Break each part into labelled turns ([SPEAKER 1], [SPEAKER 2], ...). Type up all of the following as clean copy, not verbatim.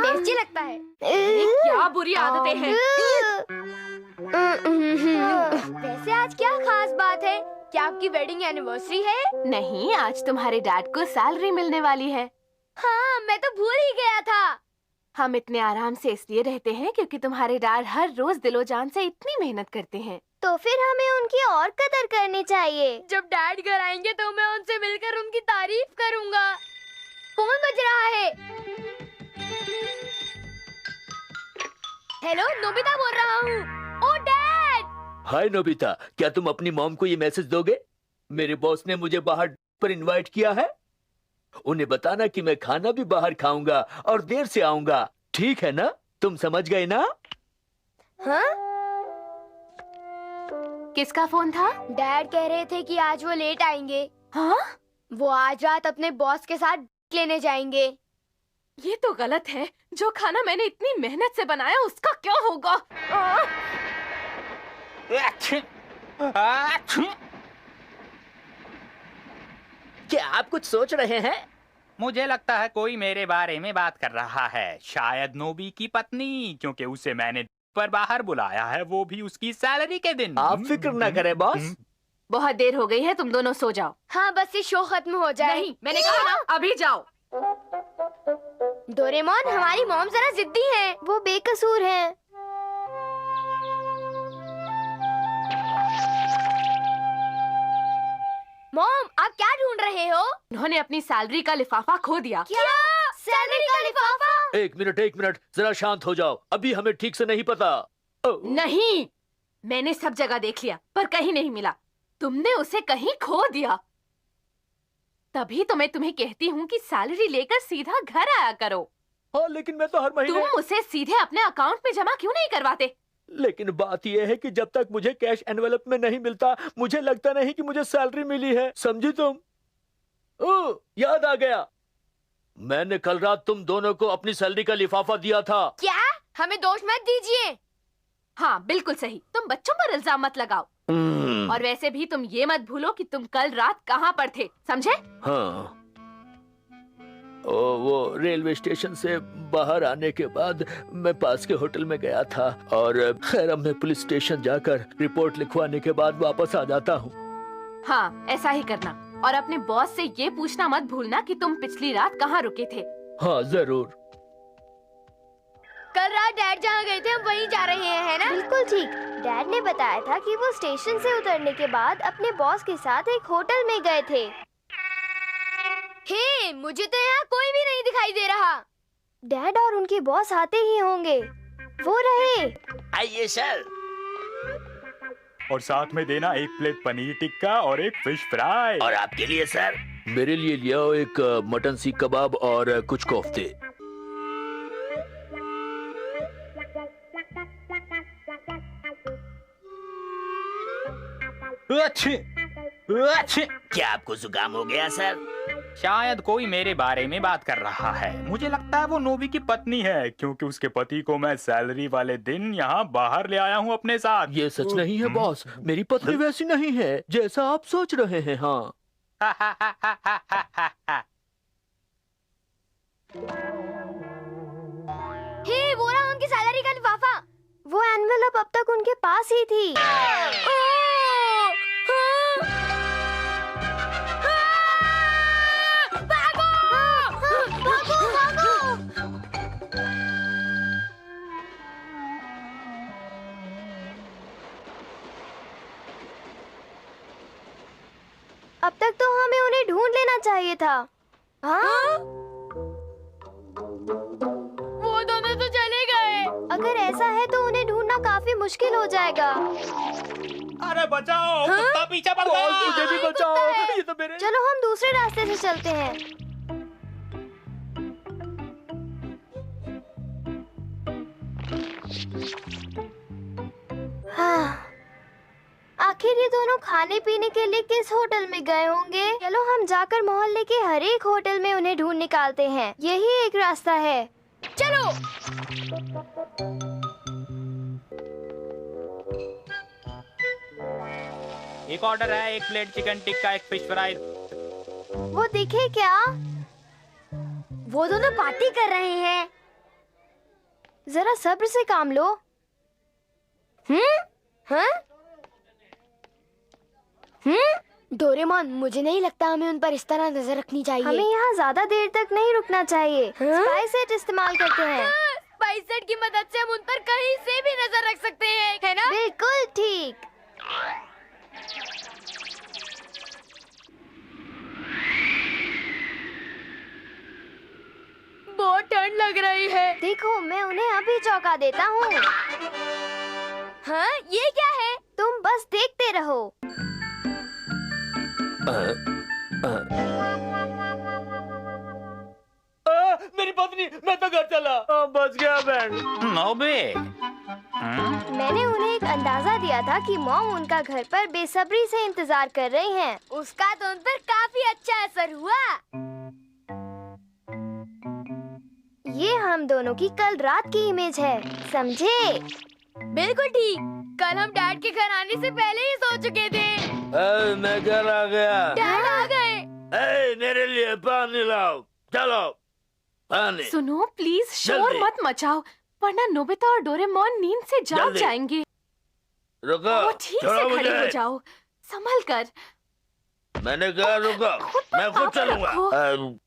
[SPEAKER 1] Tasty लगता है।
[SPEAKER 2] क्या बुरी आदतें हैं।
[SPEAKER 1] वैसे आज क्या खास बात है? क्या आपकी वेडिंग एनिवर्सरी है?
[SPEAKER 2] नहीं, आज तुम्हारे डैड को सैलरी मिलने वाली है।
[SPEAKER 1] हाँ, मैं तो भूल ही गया था।
[SPEAKER 2] हम इतने आराम से इसलिए रहते हैं क्योंकि तुम्हारे डैड हर रोज दिलो जान से इतनी मेहनत करते हैं।
[SPEAKER 1] तो फिर हमें उनकी और कदर करनी चाहिए। जब डैड घर आएंगे तो मैं उनसे मिलकर उनकी तारीफ करूंगा। फोन बज रहा है। हेलो, नोबिता बोल रहा हूँ। ओ डैड!
[SPEAKER 3] हाय नोबिता, क्या तुम अपनी मॉम को ये मैसेज दोगे? मेरे बॉस ने मुझे बाहर पर इनवाइट किया है। उन्हें बताना कि मैं खाना भी बाहर खाऊंगा और देर से आऊंगा। ठीक है ना? तुम समझ गए ना?
[SPEAKER 1] हाँ?
[SPEAKER 2] किसका फोन था?
[SPEAKER 1] डैड कह रहे थे कि आज वो लेट आएंगे।
[SPEAKER 2] हाँ?
[SPEAKER 1] वो आज रात अपने बॉस के साथ लेने जाएंगे।
[SPEAKER 2] ये तो गलत है। जो खाना मैंने इतनी मेहनत से बनाया उसका क्या होगा?
[SPEAKER 3] क्या आप कुछ सोच रहे हैं?
[SPEAKER 4] मुझे लगता है कोई मेरे बारे में बात कर रहा है। शायद नोबी की पत्नी, क्योंकि उसे मैंने पर बाहर बुलाया है, वो भी उसकी सैलरी के दिन।
[SPEAKER 3] आप फिक्र ना करें बॉस।
[SPEAKER 2] बहुत देर हो गई है, तुम दोनों सो जाओ।
[SPEAKER 1] हाँ, बस ये शो खत्म हो जाए।
[SPEAKER 2] नहीं, मैंने कहा ना, अभी जाओ।
[SPEAKER 1] डोरेमोन, हमारी मॉम जरा जिद्दी है। वो बेकसूर है। मॉम, आप क्या ढूंढ रहे हो?
[SPEAKER 2] उन्होंने अपनी सैलरी का लिफाफा खो दिया।
[SPEAKER 1] क्या? सैलरी का लिफाफा?
[SPEAKER 3] एक मिनट, जरा शांत हो जाओ। अभी हमें ठीक से नहीं पता।
[SPEAKER 2] नहीं, मैंने सब जगह देख लिया पर कहीं नहीं मिला। तुमने उसे कहीं खो दिया। तभी तो मैं तुम्हें कहती हूँ कि सैलरी लेकर सीधा घर आया करो।
[SPEAKER 3] हाँ, लेकिन मैं तो हर महीने।
[SPEAKER 2] तुम उसे सीधे अपने अकाउंट में जमा क्यों नहीं करवाते?
[SPEAKER 3] लेकिन बात यह है कि जब तक मुझे कैश एनवेलप में नहीं मिलता, मुझे लगता नहीं कि मुझे सैलरी मिली है। समझी तुम? ओह, याद आ गया। मैंने कल रात तुम दोनों को अपनी सैलरी का लिफाफा दिया था।
[SPEAKER 1] क्या? हमें दोष मत दीजिए।
[SPEAKER 2] हाँ, बिल्कुल सही। तुम बच्चों पर इल्जाम मत लगाओ। और वैसे भी तुम ये मत भूलो कि तुम कल रात कहाँ पर थे, समझे?
[SPEAKER 3] हाँ, वो रेलवे स्टेशन से बाहर आने के बाद मैं पास के होटल में गया था। और खैर, अब मैं पुलिस स्टेशन जाकर रिपोर्ट लिखवाने के बाद वापस आ जाता हूँ।
[SPEAKER 2] हाँ, ऐसा ही करना। और अपने बॉस से ये पूछना मत भूलना कि तुम पिछली रात कहाँ रुके थे।
[SPEAKER 3] हाँ, जरूर।
[SPEAKER 1] कल रात डैड जहाँ गए थे हम वहीं जा रहे हैं, है ना? बिल्कुल ठीक। डैड ने बताया था कि वो स्टेशन से उतरने के बाद अपने बॉस के साथ एक होटल में गए थे। हे, मुझे तो यहाँ कोई भी नहीं दिखाई दे रहा। डैड और उनके बॉस आते ही होंगे। वो रहे।
[SPEAKER 3] आइए सर।
[SPEAKER 4] और साथ में देना एक प्लेट पनीर टिक्का और एक फिश फ्राई।
[SPEAKER 3] और आपके लिए सर? मेरे लिए लिया एक मटन सीख कबाब और कुछ कोफ्ते। क्या आपको जुकाम हो गया सर?
[SPEAKER 4] शायद कोई मेरे बारे में बात कर रहा है। मुझे लगता है वो नोबी की पत्नी है, क्योंकि उसके पति को मैं सैलरी वाले दिन यहाँ बाहर ले आया हूँ अपने साथ।
[SPEAKER 3] ये सच नहीं है बॉस। मेरी पत्नी वैसी नहीं है जैसा आप सोच रहे हैं। हाँ।
[SPEAKER 1] हे, वो रहा उनकी सैलरी का लिफाफा। वो एनवेलप अब तक उनके पास ही थी। अब तक तो हमें उन्हें ढूंढ लेना चाहिए था। हाँ? वो दोनों तो चले गए। अगर ऐसा है तो उन्हें ढूंढना काफी मुश्किल हो जाएगा।
[SPEAKER 4] अरे बचाओ, कुत्ता पीछे पड़ गया।
[SPEAKER 3] बॉस, मुझे भी बचाओ। ये तो मेरे।
[SPEAKER 1] चलो हम दूसरे रास्ते से चलते हैं। हाँ, आखिर ये दोनों खाने पीने के लिए किस होटल में गए होंगे? चलो हम जाकर मोहल्ले के हर एक होटल में उन्हें ढूंढ निकालते हैं। यही एक रास्ता है। चलो।
[SPEAKER 4] एक ऑर्डर है, 1 plate chicken tikka, 1 fish fry.
[SPEAKER 1] वो दिखे क्या?
[SPEAKER 5] वो दोनों पार्टी कर रहे हैं।
[SPEAKER 1] जरा सब्र से काम लो।
[SPEAKER 5] हाँ? डोरेमोन, मुझे नहीं लगता हमें उन पर इस तरह नजर रखनी चाहिए।
[SPEAKER 1] हमें यहाँ ज्यादा देर तक नहीं रुकना चाहिए। स्पाई सेट इस्तेमाल करते हैं।
[SPEAKER 5] स्पाई सेट की मदद से हम उन पर कहीं से भी नजर रख सकते हैं, है ना?
[SPEAKER 1] बिल्कुल ठीक।
[SPEAKER 5] बहुत ठंड लग रही है।
[SPEAKER 1] देखो, मैं उन्हें अभी चौंका देता हूँ।
[SPEAKER 5] हाँ, ये क्या है?
[SPEAKER 1] तुम बस देखते रहो।
[SPEAKER 3] मेरी पत्नी, मैं तो घर चला। बच गया बैंड।
[SPEAKER 4] नोबी,
[SPEAKER 1] मैंने उन्हें एक अंदाजा दिया था कि मॉम उनका घर पर बेसब्री से इंतजार कर रही हैं।
[SPEAKER 5] उसका तो उन पर काफी अच्छा असर हुआ।
[SPEAKER 1] ये हम दोनों की कल रात की इमेज है, समझे?
[SPEAKER 5] बिल्कुल ठीक। कल हम डैड के घर आने से पहले ही सो चुके थे।
[SPEAKER 3] मैं घर आ गया।
[SPEAKER 5] डैड आ गए।
[SPEAKER 3] मेरे लिए पानी लाओ। चलो, पानी।
[SPEAKER 2] सुनो प्लीज, शोर
[SPEAKER 3] जल्दी।
[SPEAKER 2] मत मचाओ, वरना नोबिता और डोरेमोन नींद से जाग
[SPEAKER 3] जल्दी।
[SPEAKER 2] जाएंगे।
[SPEAKER 3] रुको,
[SPEAKER 2] वो ठीक
[SPEAKER 3] छोड़ो
[SPEAKER 2] से खड़े हो
[SPEAKER 3] मुझे।
[SPEAKER 2] जाओ, संभल कर।
[SPEAKER 3] मैंने कहा रुको, मैं खुद
[SPEAKER 2] काबू
[SPEAKER 3] चलूंगा।
[SPEAKER 2] रखो।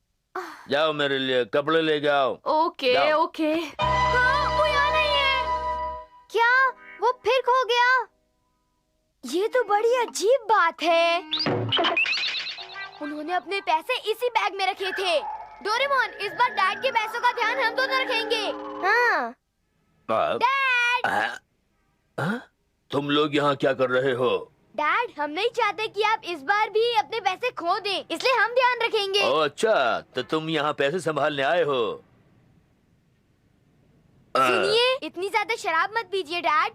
[SPEAKER 3] जाओ, मेरे लिए कपड़े लेके आओ।
[SPEAKER 2] ओके
[SPEAKER 3] जाओ।
[SPEAKER 2] ओके।
[SPEAKER 5] हाँ, वो यहाँ नहीं है।
[SPEAKER 1] क्या वो फिर खो गया?
[SPEAKER 5] ये तो बड़ी अजीब बात है। उन्होंने अपने पैसे इसी बैग में रखे थे। डोरेमोन, इस बार डैड के पैसों का ध्यान हम दोनों रखेंगे।
[SPEAKER 1] हाँ।
[SPEAKER 5] डैड!
[SPEAKER 3] तुम लोग यहाँ क्या कर रहे हो?
[SPEAKER 5] डैड, हम नहीं चाहते कि आप इस बार भी अपने पैसे खो दें, इसलिए हम ध्यान रखेंगे।
[SPEAKER 3] ओह अच्छा, तो तुम यहाँ पैसे संभालने आए हो?
[SPEAKER 5] सुनिए, इतनी ज्यादा शराब मत पीजिए डैड।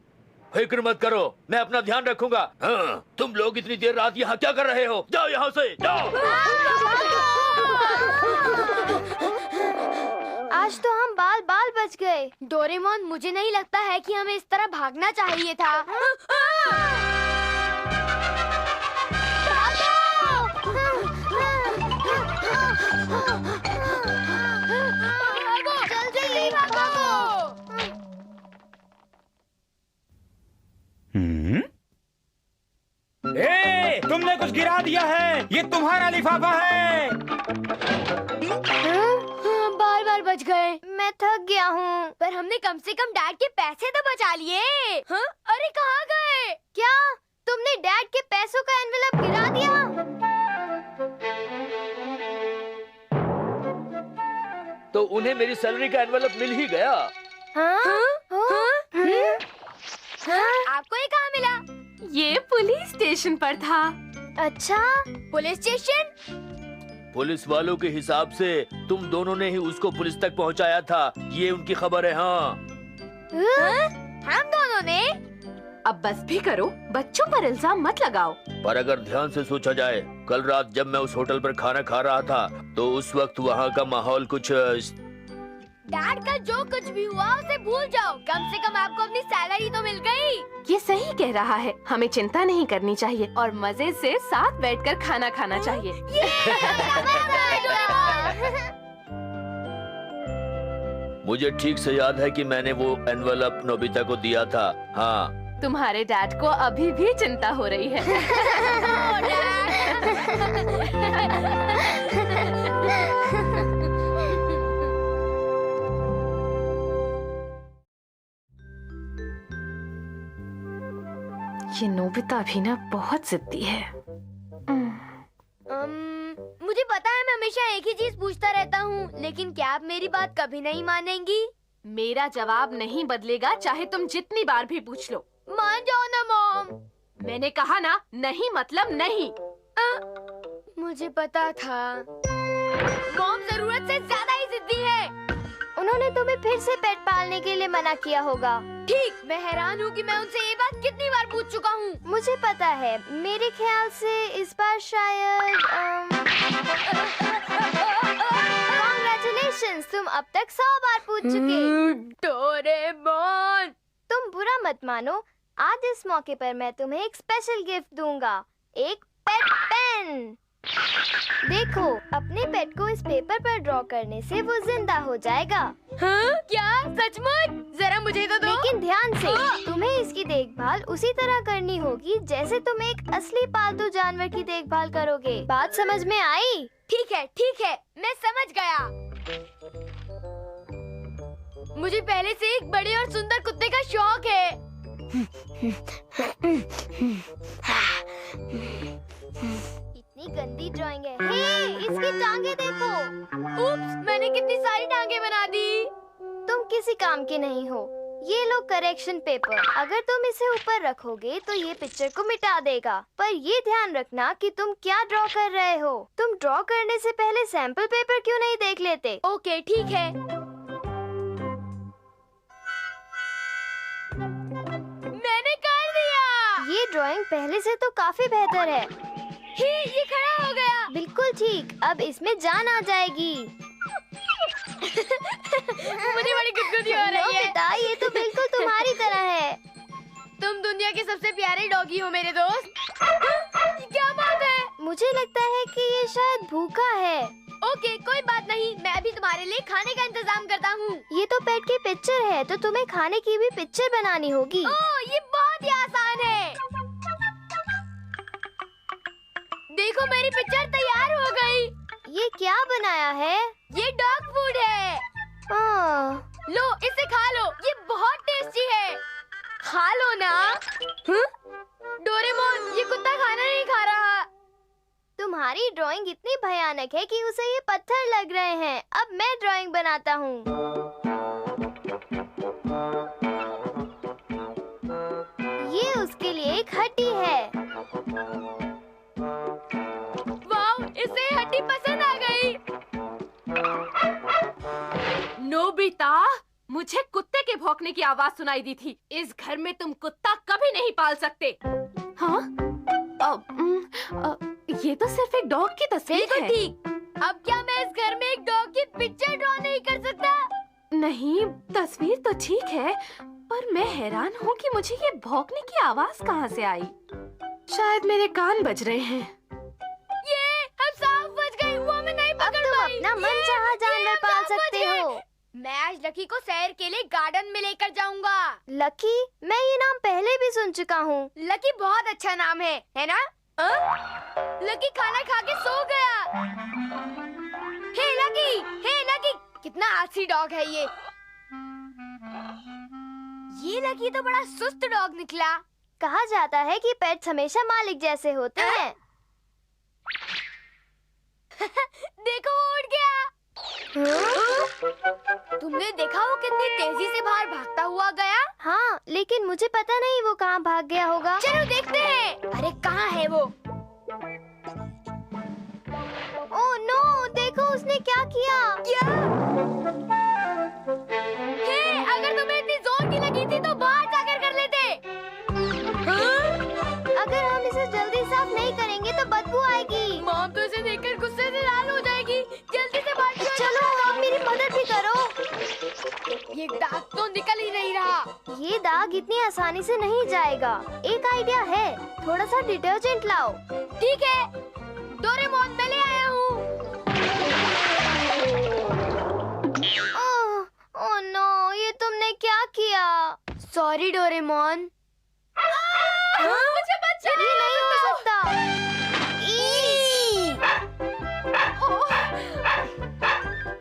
[SPEAKER 3] फिक्र मत करो, मैं अपना ध्यान रखूंगा। हाँ, तुम लोग इतनी देर रात यहाँ क्या कर रहे हो? जाओ यहाँ से, जाओ।
[SPEAKER 1] आज तो हम बाल बाल बच गए।
[SPEAKER 5] डोरेमोन, मुझे नहीं लगता है कि हमें इस तरह भागना चाहिए था।
[SPEAKER 1] जल्दी भागो।
[SPEAKER 4] तुमने कुछ गिरा दिया है। ये तुम्हारा लिफाफा है।
[SPEAKER 5] बार बार बच गए।
[SPEAKER 1] मैं थक गया हूँ।
[SPEAKER 5] पर हमने कम से कम डैड के पैसे तो बचा लिए। हाँ? अरे कहाँ गए?
[SPEAKER 1] क्या तुमने डैड के पैसों का एनवेलप गिरा दिया?
[SPEAKER 3] तो उन्हें मेरी सैलरी का एनवेलप मिल ही गया।
[SPEAKER 1] हाँ?
[SPEAKER 5] आपको ये कहाँ मिला?
[SPEAKER 2] ये पुलिस स्टेशन पर था।
[SPEAKER 1] अच्छा,
[SPEAKER 5] पुलिस स्टेशन?
[SPEAKER 3] पुलिस वालों के हिसाब से तुम दोनों ने ही उसको पुलिस तक पहुंचाया था, ये उनकी खबर है। हाँ,
[SPEAKER 5] हम दोनों ने?
[SPEAKER 2] अब बस भी करो, बच्चों पर इल्जाम मत लगाओ।
[SPEAKER 3] पर अगर ध्यान से सोचा जाए, कल रात जब मैं उस होटल पर खाना खा रहा था तो उस वक्त वहाँ का माहौल कुछ
[SPEAKER 5] डैड का जो कुछ भी हुआ उसे भूल जाओ। कम से कम आपको अपनी सैलरी तो मिल गई।
[SPEAKER 2] ये सही कह रहा है, हमें चिंता नहीं करनी चाहिए और मजे से साथ बैठकर खाना खाना चाहिए।
[SPEAKER 3] मुझे ठीक से याद है कि मैंने वो एनवेलप नोबिता को दिया था। हाँ,
[SPEAKER 2] तुम्हारे डैड को अभी भी चिंता हो रही है। ये नोबिता भी ना बहुत जिद्दी है।
[SPEAKER 5] मुझे पता है मैं हमेशा एक ही चीज पूछता रहता हूँ, लेकिन क्या आप मेरी बात कभी नहीं मानेंगी?
[SPEAKER 2] मेरा जवाब नहीं बदलेगा, चाहे तुम जितनी बार भी पूछ लो।
[SPEAKER 5] मान जाओ ना मॉम।
[SPEAKER 2] मैंने कहा ना, नहीं मतलब नहीं।
[SPEAKER 5] मुझे पता था। मॉम जरूरत से ज्यादा ही जिद्दी है।
[SPEAKER 1] उन्होंने तुम्हें फिर से पेट पालने के लिए मना किया होगा।
[SPEAKER 5] ठीक, मैं हैरान हूँ कि मैं उनसे ये बात कितनी बार पूछ चुका हूँ।
[SPEAKER 1] मुझे पता है, मेरे ख्याल से इस बार शायद Congratulations, तुम अब तक 100 बार पूछ चुके।
[SPEAKER 5] डोरेमोन।
[SPEAKER 1] तुम बुरा मत मानो, आज इस मौके पर मैं तुम्हें एक स्पेशल गिफ्ट दूंगा। एक पेट पेन। देखो, अपने पेट को इस पेपर पर ड्रॉ करने से वो जिंदा हो जाएगा।
[SPEAKER 5] हाँ? क्या सचमुच? जरा मुझे तो दो।
[SPEAKER 1] लेकिन ध्यान से, तुम्हें इसकी देखभाल उसी तरह करनी होगी जैसे तुम एक असली पालतू जानवर की देखभाल करोगे। बात समझ में आई?
[SPEAKER 5] ठीक है, मैं समझ गया। मुझे पहले से एक बड़े और सुंदर कुत्ते का शौक है।
[SPEAKER 1] इतनी गंदी ड्राइंग है। हे, इसकी टांगे देखो।
[SPEAKER 5] उप्स, मैंने कितनी सारी टांगे बना दी।
[SPEAKER 1] तुम किसी काम के नहीं हो। ये लो करेक्शन पेपर। अगर तुम इसे ऊपर रखोगे तो ये पिक्चर को मिटा देगा। पर ये ध्यान रखना कि तुम क्या ड्रॉ कर रहे हो। तुम ड्रॉ करने से पहले सैंपल पेपर क्यों नहीं देख लेते?
[SPEAKER 5] ओके, ठीक है। मैंने कर दिया।
[SPEAKER 1] ये ड्राइंग पहले से तो काफी बेहतर है।
[SPEAKER 5] ये खड़ा हो गया।
[SPEAKER 1] बिल्कुल ठीक। अब इसमें जान आ जाएगी।
[SPEAKER 5] मुझे बड़ी गुदगुदी हो
[SPEAKER 1] लो
[SPEAKER 5] रही है।
[SPEAKER 1] बेटा, ये तो बिल्कुल तुम्हारी तरह है।
[SPEAKER 5] तुम दुनिया के सबसे प्यारे डॉगी हो मेरे दोस्त। क्या बात है?
[SPEAKER 1] मुझे लगता है कि ये शायद भूखा है।
[SPEAKER 5] ओके, कोई बात नहीं, मैं अभी तुम्हारे लिए खाने का इंतजाम करता हूँ।
[SPEAKER 1] ये तो पेट की पिक्चर है, तो तुम्हें खाने की भी पिक्चर बनानी होगी।
[SPEAKER 5] ओह, ये बहुत ही आसान है। देखो, मेरी पिक्चर तैयार हो गई।
[SPEAKER 1] ये क्या बनाया है?
[SPEAKER 5] ये डॉग फूड है। लो, इसे खा लो। ये बहुत टेस्टी है। खा लो ना। डोरेमोन, ये कुत्ता खाना नहीं खा रहा।
[SPEAKER 1] तुम्हारी ड्राइंग इतनी भयानक है कि उसे ये पत्थर लग रहे हैं। अब मैं ड्राइंग बनाता हूँ। ये उसके लिए एक हड्डी है।
[SPEAKER 5] वाह, इसे हड्डी पसंद आ गई।
[SPEAKER 2] नोबिता, मुझे कुत्ते के भौंकने की आवाज सुनाई दी थी। इस घर में तुम कुत्ता कभी नहीं पाल सकते। हाँ? ये तो सिर्फ एक डॉग की तस्वीर
[SPEAKER 5] बिल्कुल
[SPEAKER 2] है।
[SPEAKER 5] ठीक। अब क्या मैं इस घर में एक डॉग की पिक्चर ड्रॉ नहीं कर सकता?
[SPEAKER 2] नहीं, तस्वीर तो ठीक है, पर मैं हैरान हूँ कि मुझे ये भौंकने की आवाज कहाँ से आई। शायद मेरे कान बज रहे हैं।
[SPEAKER 5] ये अब सांप बच गई। वो हमें नहीं
[SPEAKER 1] अब
[SPEAKER 5] पकड़
[SPEAKER 1] तुम
[SPEAKER 5] पाई।
[SPEAKER 1] अपना मनचाहा जानवर पाल
[SPEAKER 5] सांप बच
[SPEAKER 1] सकते
[SPEAKER 5] गए।
[SPEAKER 1] हो।
[SPEAKER 5] मैं आज लकी को सैर के लिए गार्डन में लेकर जाऊंगा।
[SPEAKER 1] लकी? मैं ये नाम पहले भी सुन चुका हूँ।
[SPEAKER 5] लकी बहुत अच्छा नाम है ना? लकी खाना खा के सो गया। हे लकी, कितना आलसी डॉग है ये। लकी तो बड़ा सुस्त डॉग निकला।
[SPEAKER 1] कहा जाता है कि पेट्स हमेशा मालिक जैसे होते हैं।
[SPEAKER 5] देखो, वो उड़ गया। तुमने देखा वो कितनी तेजी से बाहर भागता हुआ गया?
[SPEAKER 1] हाँ, लेकिन मुझे पता नहीं वो कहाँ भाग गया होगा।
[SPEAKER 5] चलो देखते हैं। अरे कहाँ है वो?
[SPEAKER 1] ओह नो, देखो उसने क्या किया।
[SPEAKER 5] क्या? हे, अगर तुम्हें इतनी जोर की लगी थी तो बाहर जाकर कर लेते।
[SPEAKER 1] अगर हम इसे जल्दी साफ नहीं करेंगे तो बदबू आएगी।
[SPEAKER 5] मॉम तो इसे देखकर गुस्से से लाल हो जाएगी। जल्दी से बाहर निकलो।
[SPEAKER 1] चलो, आप मेरी मदद भी करो।
[SPEAKER 5] ये दाग तो निकल ही नहीं रहा।
[SPEAKER 1] ये दाग इतनी आसानी से नहीं जाएगा। एक आइडिया है, थोड़ा सा डिटर्जेंट लाओ।
[SPEAKER 5] ठीक है, डोरेमोन, मैं ले आया हूँ।
[SPEAKER 1] ओह नो, ये तुमने क्या किया?
[SPEAKER 5] Sorry Doraemon. मुझे बचाओ।
[SPEAKER 1] ये नहीं हो सकता।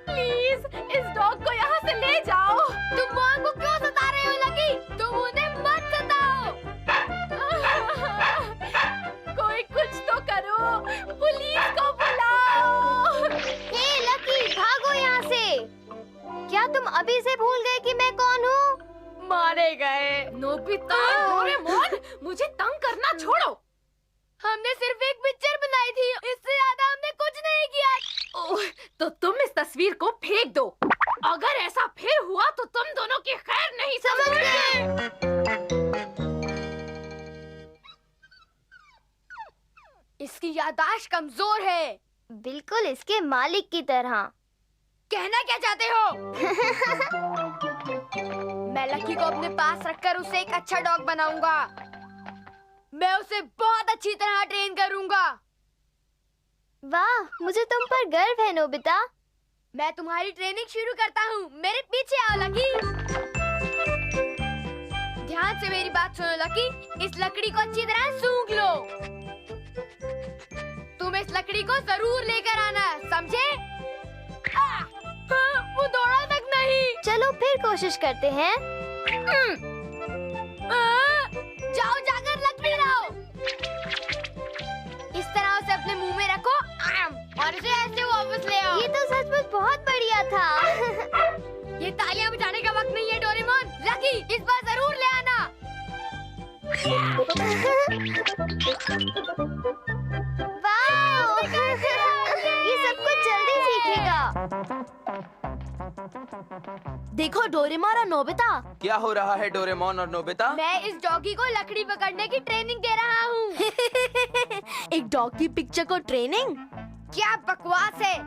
[SPEAKER 2] प्लीज, इस डॉग को यहाँ से ले जाओ।
[SPEAKER 5] तुम मॉम को क्यों सता रहे हो लकी? तुम उन्हें मत सताओ।
[SPEAKER 2] कोई कुछ तो करो, पुलिस को बुलाओ।
[SPEAKER 1] हे लकी, भागो यहाँ से। क्या तुम अभी से भूल गए कि मैं कौन हूँ?
[SPEAKER 5] मारे गए।
[SPEAKER 2] नोबिता, डोरेमोन, मुझे तंग करना छोड़ो।
[SPEAKER 5] हमने सिर्फ एक पिक्चर बनाई थी, इससे ज्यादा हमने कुछ नहीं किया।
[SPEAKER 2] ओह, तो तुम इस तस्वीर को फेंक दो। अगर ऐसा फिर हुआ तो तुम दोनों की खैर नहीं समझ गए।
[SPEAKER 5] इसकी याददाश्त कमजोर है।
[SPEAKER 1] बिल्कुल इसके मालिक की तरह।
[SPEAKER 5] कहना क्या चाहते हो? मैं लकी को अपने पास रखकर उसे एक अच्छा डॉग बनाऊंगा। मैं उसे बहुत अच्छी तरह ट्रेन करूंगा।
[SPEAKER 1] वाह, मुझे तुम पर गर्व है नोबिता।
[SPEAKER 5] मैं तुम्हारी ट्रेनिंग शुरू करता हूँ। मेरे पीछे आओ लकी। ध्यान से मेरी बात सुनो लकी। इस लकड़ी को अच्छी तरह सूंघ लो। तुम इस लकड़ी को जरूर लेकर आना, समझे? वो दौड़ा तक नहीं।
[SPEAKER 1] चलो फिर कोशिश करते हैं।
[SPEAKER 5] जाओ जाकर लकड़ी लाओ। इस तरह उसे अपने मुंह में रखो और उसे ऐसे वापस ले आओ।
[SPEAKER 1] ये तो सचमुच बहुत बढ़िया था।
[SPEAKER 5] ये तालियां बजाने का वक्त नहीं है डोरेमोन। लकी, इस बार जरूर ले आना।
[SPEAKER 1] वाह! ये सब कुछ जल्दी सीखेगा।
[SPEAKER 5] देखो डोरेमोन और नोबिता।
[SPEAKER 6] क्या हो रहा है डोरेमोन और नोबिता?
[SPEAKER 5] मैं इस डॉगी को लकड़ी पकड़ने की ट्रेनिंग दे रहा हूँ। एक डॉग की पिक्चर को ट्रेनिंग? क्या बकवास है।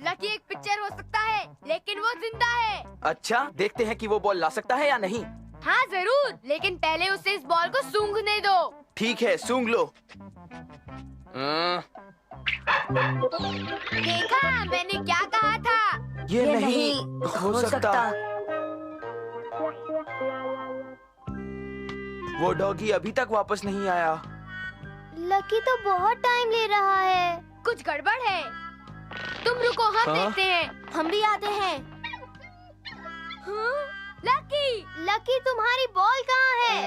[SPEAKER 5] लकी एक पिक्चर हो सकता है, लेकिन वो जिंदा है।
[SPEAKER 6] अच्छा, देखते हैं कि वो बॉल ला सकता है या नहीं।
[SPEAKER 5] हाँ जरूर, लेकिन पहले उसे इस बॉल को सूंघने दो।
[SPEAKER 6] ठीक है, सूंघ लो।
[SPEAKER 5] देखा, मैंने क्या कहा था?
[SPEAKER 6] ये नहीं हो सकता। वो डॉगी अभी तक वापस नहीं आया।
[SPEAKER 1] लकी तो बहुत टाइम ले रहा है।
[SPEAKER 5] कुछ गड़बड़ है। तुम रुको, हम
[SPEAKER 6] हाँ?
[SPEAKER 5] देखते हैं। हम भी आते हैं। हाँ? लकी!
[SPEAKER 1] लकी, तुम्हारी बॉल कहाँ है?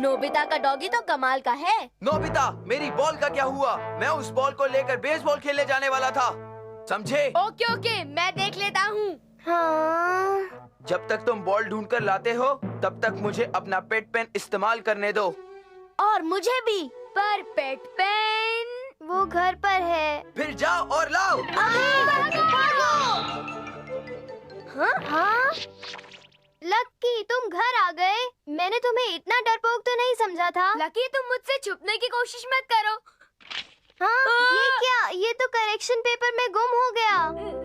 [SPEAKER 5] नोबिता का डॉगी तो कमाल का है।
[SPEAKER 6] नोबिता, मेरी बॉल का क्या हुआ? मैं उस बॉल को लेकर बेसबॉल खेलने जाने वाला था, समझे?
[SPEAKER 5] ओके ओके, मैं देख लेता हूँ।
[SPEAKER 1] हाँ।
[SPEAKER 6] जब तक तुम बॉल ढूंढ कर लाते हो, तब तक मुझे अपना पेट पेन इस्तेमाल करने दो।
[SPEAKER 5] और मुझे भी। पर पेट पेन
[SPEAKER 1] वो घर पर है।
[SPEAKER 6] फिर जाओ और लाओ।
[SPEAKER 1] हाँ? लकी, तुम घर आ गए। मैंने तुम्हें इतना डरपोक तो नहीं समझा था।
[SPEAKER 5] लकी, तुम मुझसे छुपने की कोशिश मत करो।
[SPEAKER 1] हाँ? ये क्या? ये तो करेक्शन पेपर में गुम हो गया।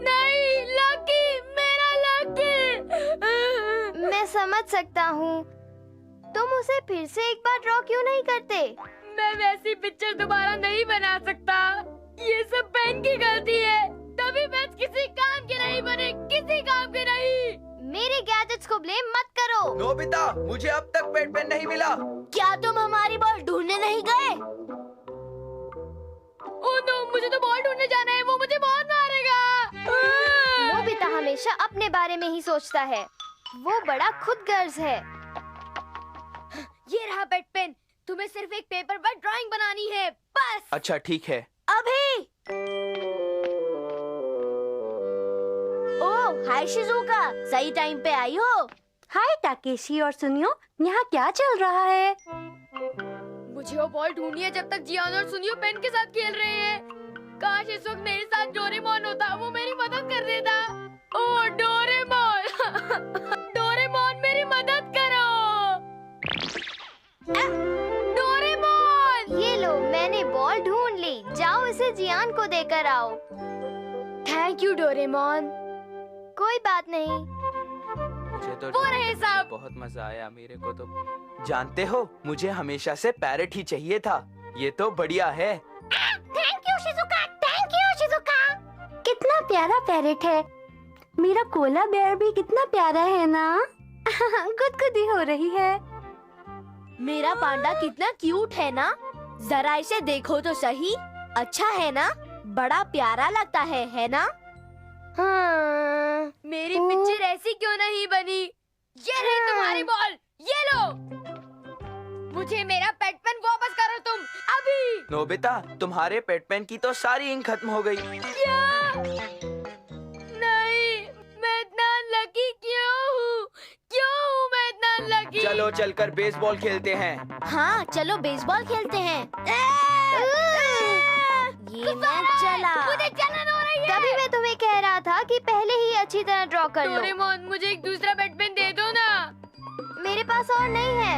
[SPEAKER 5] नहीं लकी, मेरा लकी।
[SPEAKER 1] मैं समझ सकता हूँ। तुम उसे फिर से एक बार ड्रॉ क्यों नहीं करते?
[SPEAKER 5] मैं वैसी पिक्चर दोबारा नहीं बना सकता। ये सब पेन की गलती है। तभी मैं किसी काम के नहीं बने, किसी काम के नहीं।
[SPEAKER 1] मेरे गैजेट्स को ब्लेम मत करो।
[SPEAKER 6] नोबिता, मुझे अब तक पेट पेन नहीं मिला।
[SPEAKER 5] क्या तुम हमारी बॉल ढूंढने नहीं गए? ओह नो, मुझे तो बॉल ढूंढने जाना है। वो मुझे बहुत मारेगा।
[SPEAKER 1] नोबिता हमेशा अपने बारे में ही सोचता है। वो बड़ा खुदगर्ज है।
[SPEAKER 5] ये रहा पेट पेन। तुम्हें सिर्फ एक पेपर पर ड्राइंग बनानी है, बस।
[SPEAKER 6] अच्छा ठीक है।
[SPEAKER 5] अभी। ओह, हाय शिजुका, सही टाइम पे आई हो।
[SPEAKER 7] हाय टाकेशी और सुनियो, यहाँ क्या चल रहा है?
[SPEAKER 5] मुझे वो बॉल ढूंढनी है जब तक जियान और सुनियो पेन के साथ खेल रहे हैं। काश इस वक्त मेरे साथ डोरेमोन होता, वो मेरी मदद कर देता। ओह डोरेमोन, डोरेमोन मेरी मदद करो। डोरेमोन!
[SPEAKER 1] ये लो, मैंने बॉल ढूंढ ली। जाओ इसे जियान को देकर आओ।
[SPEAKER 5] Thank you Doraemon.
[SPEAKER 1] कोई बात नहीं।
[SPEAKER 6] मुझे तो
[SPEAKER 5] वो रहे सब।
[SPEAKER 6] बहुत मजा आया मेरे को तो। जानते हो, मुझे हमेशा से पैरेट ही चाहिए था। ये तो बढ़िया है।
[SPEAKER 7] Thank you Shizuka, thank you Shizuka. कितना प्यारा पैरेट है। मेरा कोला बेयर भी कितना प्यारा है ना। गुदगुदी हो रही है।
[SPEAKER 5] मेरा पांडा कितना क्यूट है ना। जरा इसे देखो तो सही। अच्छा है ना? बड़ा प्यारा लगता है ना?
[SPEAKER 1] हाँ।
[SPEAKER 5] मेरी पिक्चर ऐसी क्यों नहीं बनी? ये रही तुम्हारी बॉल, ये लो। मुझे मेरा पेट पेन वापस करो तुम, अभी।
[SPEAKER 6] नोबिता, तुम्हारे पेट पेन की तो सारी इंक खत्म हो गई।
[SPEAKER 5] क्या? नहीं, मैं इतना लकी क्यों हूँ? क्यों हूँ मैं इतना लकी?
[SPEAKER 6] चलो चलकर बेसबॉल खेलते हैं।
[SPEAKER 5] हाँ, चलो बेसबॉल खेलते हैं। ये मैं चला। मुझे जलन हो रही है।
[SPEAKER 1] तभी मैं तुम्हें कह रहा था कि पहले ही अच्छी तरह ड्रॉ कर लो।
[SPEAKER 5] डोरेमोन, मुझे एक दूसरा पेट पेन दे दो ना।
[SPEAKER 1] मेरे पास और नहीं है।